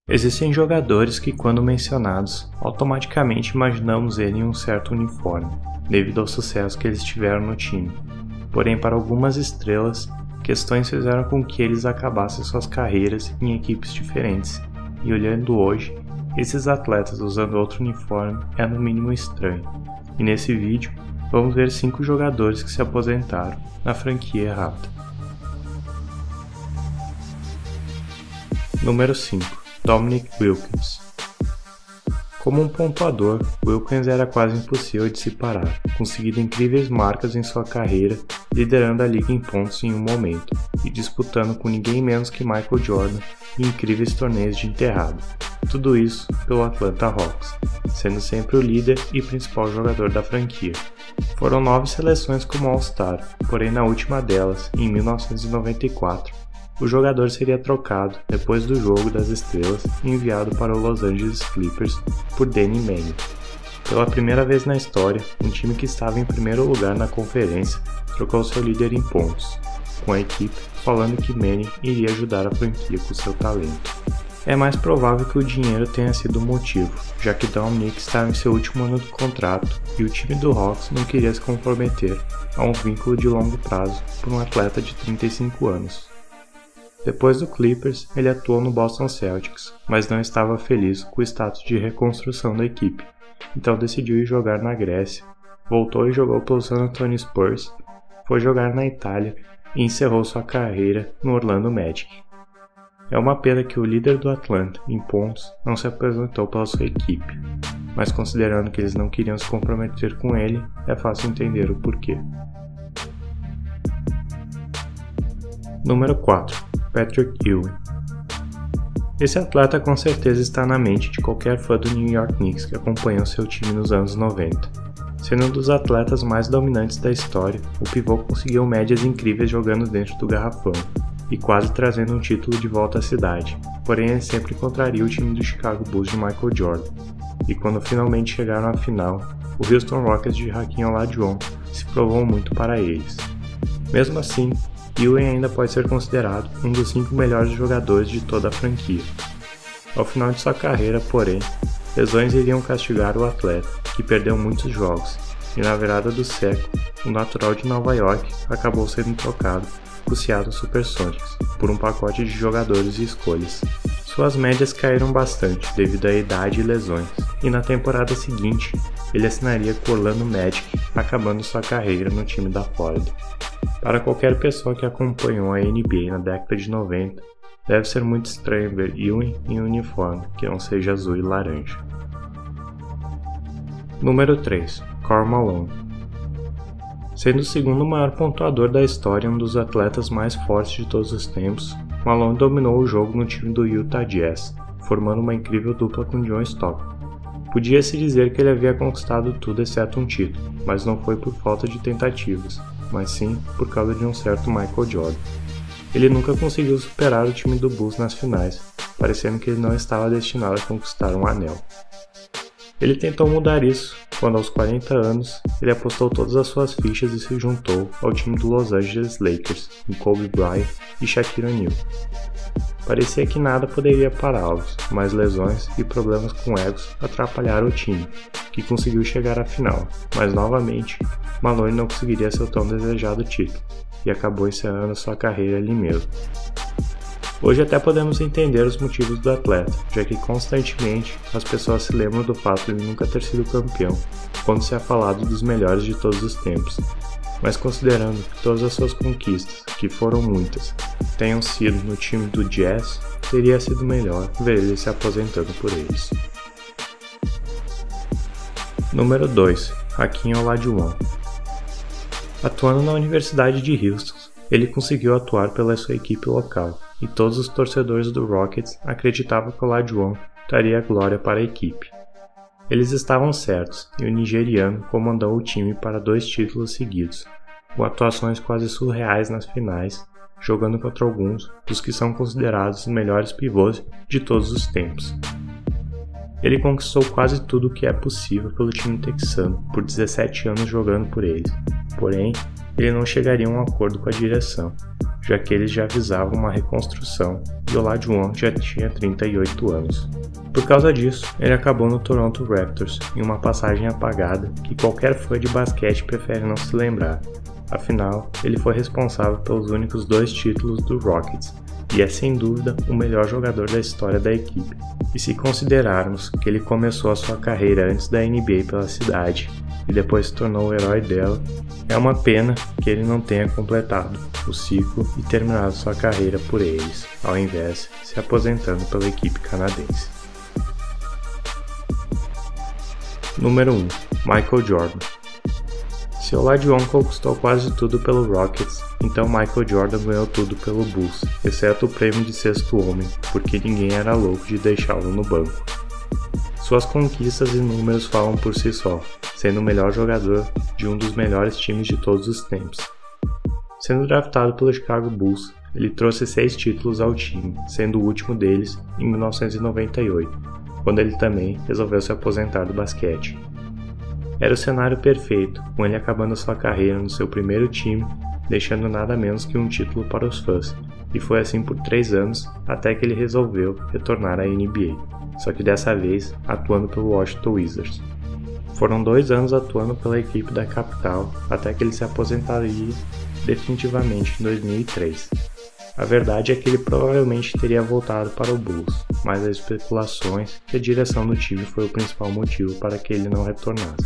Existem jogadores que, quando mencionados, automaticamente imaginamos ele em um certo uniforme, devido ao sucesso que eles tiveram no time. Porém, para algumas estrelas, questões fizeram com que eles acabassem suas carreiras em equipes diferentes, e olhando hoje, esses atletas usando outro uniforme é no mínimo estranho. E nesse vídeo, vamos ver 5 jogadores que se aposentaram na franquia errada. Número 5. Dominique Wilkins. Como um pontuador, Wilkins era quase impossível de se parar, conseguindo incríveis marcas em sua carreira, liderando a liga em pontos em um momento, e disputando com ninguém menos que Michael Jordan em incríveis torneios de enterrado. Tudo isso pelo Atlanta Hawks, sendo sempre o líder e principal jogador da franquia. Foram 9 seleções como All-Star, porém na última delas, em 1994, o jogador seria trocado depois do Jogo das Estrelas e enviado para o Los Angeles Clippers por Danny Manning. Pela primeira vez na história, um time que estava em primeiro lugar na conferência trocou seu líder em pontos, com a equipe falando que Manning iria ajudar a franquia com seu talento. É mais provável que o dinheiro tenha sido o motivo, já que Dominique estava em seu último ano do contrato e o time do Hawks não queria se comprometer a um vínculo de longo prazo por um atleta de 35 anos. Depois do Clippers, ele atuou no Boston Celtics, mas não estava feliz com o status de reconstrução da equipe, então decidiu ir jogar na Grécia, voltou e jogou pelo San Antonio Spurs, foi jogar na Itália e encerrou sua carreira no Orlando Magic. É uma pena que o líder do Atlanta, em pontos, não se apresentou pela sua equipe, mas considerando que eles não queriam se comprometer com ele, é fácil entender o porquê. Número 4. Patrick Ewing. Esse atleta com certeza está na mente de qualquer fã do New York Knicks que acompanhou seu time nos anos 90. Sendo um dos atletas mais dominantes da história, o pivô conseguiu médias incríveis jogando dentro do garrafão e quase trazendo um título de volta à cidade, porém ele sempre encontraria o time do Chicago Bulls de Michael Jordan, e quando finalmente chegaram à final, o Houston Rockets de Hakeem Olajuwon se provou muito para eles. Mesmo assim, Ewing ainda pode ser considerado um dos 5 melhores jogadores de toda a franquia. Ao final de sua carreira, porém, lesões iriam castigar o atleta, que perdeu muitos jogos, e na virada do século, o natural de Nova York acabou sendo trocado para o Seattle Supersonics por um pacote de jogadores e escolhas. Suas médias caíram bastante devido à idade e lesões, e na temporada seguinte, ele assinaria com o Orlando Magic, acabando sua carreira no time da Flórida. Para qualquer pessoa que acompanhou a NBA na década de 90, deve ser muito estranho ver Ewing em um uniforme que não seja azul e laranja. Número 3. Karl Malone. Sendo o segundo maior pontuador da história e um dos atletas mais fortes de todos os tempos, Malone dominou o jogo no time do Utah Jazz, formando uma incrível dupla com John Stockton. Podia-se dizer que ele havia conquistado tudo exceto um título, mas não foi por falta de tentativas, mas sim por causa de um certo Michael Jordan. Ele nunca conseguiu superar o time do Bulls nas finais, parecendo que ele não estava destinado a conquistar um anel. Ele tentou mudar isso quando, aos 40 anos, ele apostou todas as suas fichas e se juntou ao time do Los Angeles Lakers, com Kobe Bryant e Shaquille O'Neal. Parecia que nada poderia pará-los, mas lesões e problemas com egos atrapalharam o time, que conseguiu chegar à final, mas novamente, Malone não conseguiria seu tão desejado título, e acabou encerrando sua carreira ali mesmo. Hoje até podemos entender os motivos do atleta, já que constantemente as pessoas se lembram do fato de ele nunca ter sido campeão, quando se é falado dos melhores de todos os tempos. Mas considerando que todas as suas conquistas, que foram muitas, tenham sido no time do Jazz, teria sido melhor ver ele se aposentando por eles. Número 2. Hakeem Olajuwon. Atuando na Universidade de Houston, ele conseguiu atuar pela sua equipe local, e todos os torcedores do Rockets acreditavam que Olajuwon traria glória para a equipe. Eles estavam certos, e o nigeriano comandou o time para 2 títulos seguidos, com atuações quase surreais nas finais, jogando contra alguns dos que são considerados os melhores pivôs de todos os tempos. Ele conquistou quase tudo o que é possível pelo time texano por 17 anos jogando por eles, porém, ele não chegaria a um acordo com a direção, já que eles já avisavam uma reconstrução e Olajuwon já tinha 38 anos. Por causa disso, ele acabou no Toronto Raptors, em uma passagem apagada que qualquer fã de basquete prefere não se lembrar. Afinal, ele foi responsável pelos únicos 2 títulos do Rockets, e é sem dúvida o melhor jogador da história da equipe. E se considerarmos que ele começou a sua carreira antes da NBA pela cidade e depois se tornou o herói dela, é uma pena que ele não tenha completado o ciclo e terminado sua carreira por eles, ao invés de se aposentando pela equipe canadense. Número 1. Michael Jordan. Se Olajuwon conquistou quase tudo pelo Rockets, então Michael Jordan ganhou tudo pelo Bulls, exceto o prêmio de sexto homem, porque ninguém era louco de deixá-lo no banco. Suas conquistas e números falam por si só, sendo o melhor jogador de um dos melhores times de todos os tempos. Sendo draftado pelo Chicago Bulls, ele trouxe 6 títulos ao time, sendo o último deles em 1998, quando ele também resolveu se aposentar do basquete. Era o cenário perfeito, com ele acabando sua carreira no seu primeiro time, deixando nada menos que um título para os fãs, e foi assim por 3 anos até que ele resolveu retornar à NBA, só que dessa vez atuando pelo Washington Wizards. Foram 2 anos atuando pela equipe da capital até que ele se aposentaria definitivamente em 2003. A verdade é que ele provavelmente teria voltado para o Bulls, mas as especulações que a direção do time foi o principal motivo para que ele não retornasse.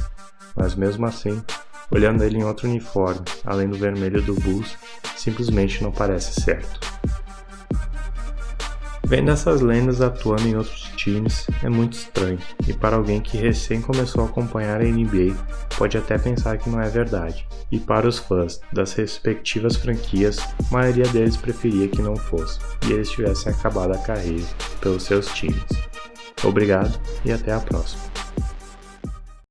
Mas mesmo assim, olhando ele em outro uniforme, além do vermelho do Bulls, simplesmente não parece certo. Vendo essas lendas atuando em outros times é muito estranho, e para alguém que recém começou a acompanhar a NBA, pode até pensar que não é verdade. E para os fãs das respectivas franquias, a maioria deles preferia que não fosse, e eles tivessem acabado a carreira pelos seus times. Obrigado e até a próxima.